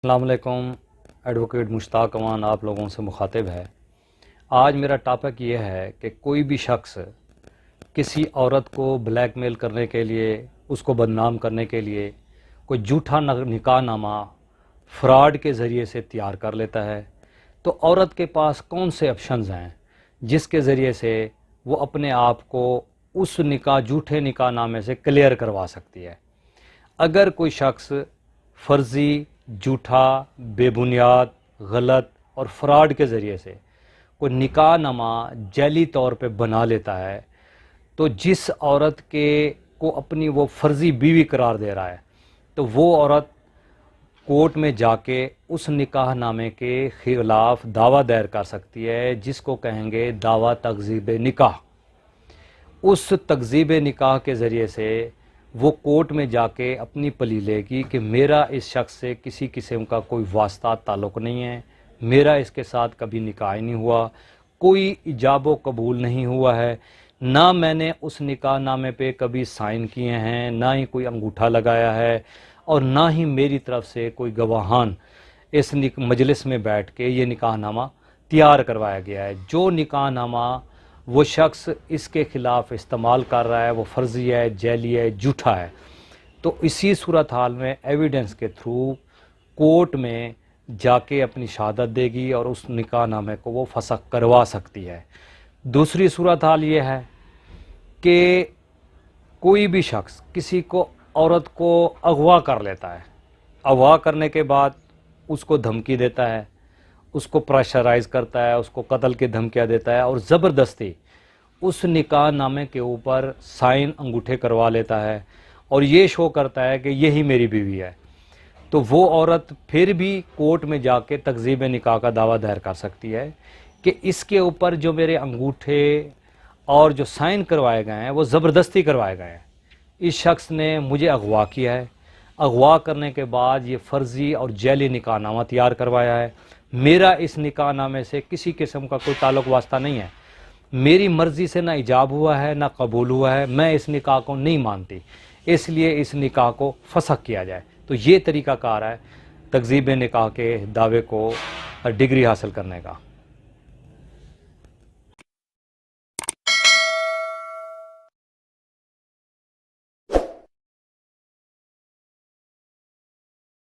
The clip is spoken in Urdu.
السلام علیکم۔ ایڈوکیٹ مشتاق امان آپ لوگوں سے مخاطب ہے۔ آج میرا ٹاپک یہ ہے کہ کوئی بھی شخص کسی عورت کو بلیک میل کرنے کے لیے، اس کو بدنام کرنے کے لیے کوئی جھوٹا نکاح نامہ فراڈ کے ذریعے سے تیار کر لیتا ہے، تو عورت کے پاس کون سے آپشنز ہیں جس کے ذریعے سے وہ اپنے آپ کو اس جھوٹے نکاح نامے سے کلیئر کروا سکتی ہے۔ اگر کوئی شخص فرضی، جھوٹا، بے بنیاد، غلط اور فراڈ کے ذریعے سے کوئی نکاح نامہ جعلی طور پہ بنا لیتا ہے، تو جس عورت کو اپنی وہ فرضی بیوی قرار دے رہا ہے، تو وہ عورت کورٹ میں جا کے اس نکاح نامے کے خلاف دعویٰ دائر کر سکتی ہے، جس کو کہیں گے دعویٰ تکذیب نکاح۔ اس تکذیب نکاح کے ذریعے سے وہ کورٹ میں جا کے اپنی پلی لے گی کہ میرا اس شخص سے کسی قسم کا کوئی واسطہ تعلق نہیں ہے، میرا اس کے ساتھ کبھی نکاح نہیں ہوا، کوئی ایجاب و قبول نہیں ہوا ہے، نہ میں نے اس نکاح نامے پہ کبھی سائن کیے ہیں، نہ ہی کوئی انگوٹھا لگایا ہے، اور نہ ہی میری طرف سے کوئی گواہان اس مجلس میں بیٹھ کے یہ نکاح نامہ تیار کروایا گیا ہے۔ جو نکاح نامہ وہ شخص اس کے خلاف استعمال کر رہا ہے وہ فرضی ہے، جعلی ہے، جھوٹا ہے، تو اسی صورتحال میں ایویڈنس کے تھرو کورٹ میں جا کے اپنی شہادت دے گی اور اس نکاح نامے کو وہ فسخ کروا سکتی ہے۔ دوسری صورتحال یہ ہے کہ کوئی بھی شخص کسی کو عورت کو اغوا کر لیتا ہے، اغوا کرنے کے بعد اس کو دھمکی دیتا ہے، اس کو پریشرائز کرتا ہے، اس کو قتل کی دھمکیاں دیتا ہے، اور زبردستی اس نکاح نامے کے اوپر سائن انگوٹھے کروا لیتا ہے اور یہ شو کرتا ہے کہ یہی میری بیوی ہے، تو وہ عورت پھر بھی کورٹ میں جا کے تکذیب نکاح کا دعویٰ دائر کر سکتی ہے کہ اس کے اوپر جو میرے انگوٹھے اور جو سائن کروائے گئے ہیں وہ زبردستی کروائے گئے ہیں، اس شخص نے مجھے اغوا کیا ہے، اغوا کرنے کے بعد یہ فرضی اور جعلی نکاح نامہ تیار کروایا ہے، میرا اس نکاح نامے سے کسی قسم کا کوئی تعلق واسطہ نہیں ہے، میری مرضی سے نہ ایجاب ہوا ہے نہ قبول ہوا ہے، میں اس نکاح کو نہیں مانتی، اس لیے اس نکاح کو فسخ کیا جائے۔ تو یہ طریقہ کار ہے تکذیب نکاح کے دعوے کو ڈگری حاصل کرنے کا۔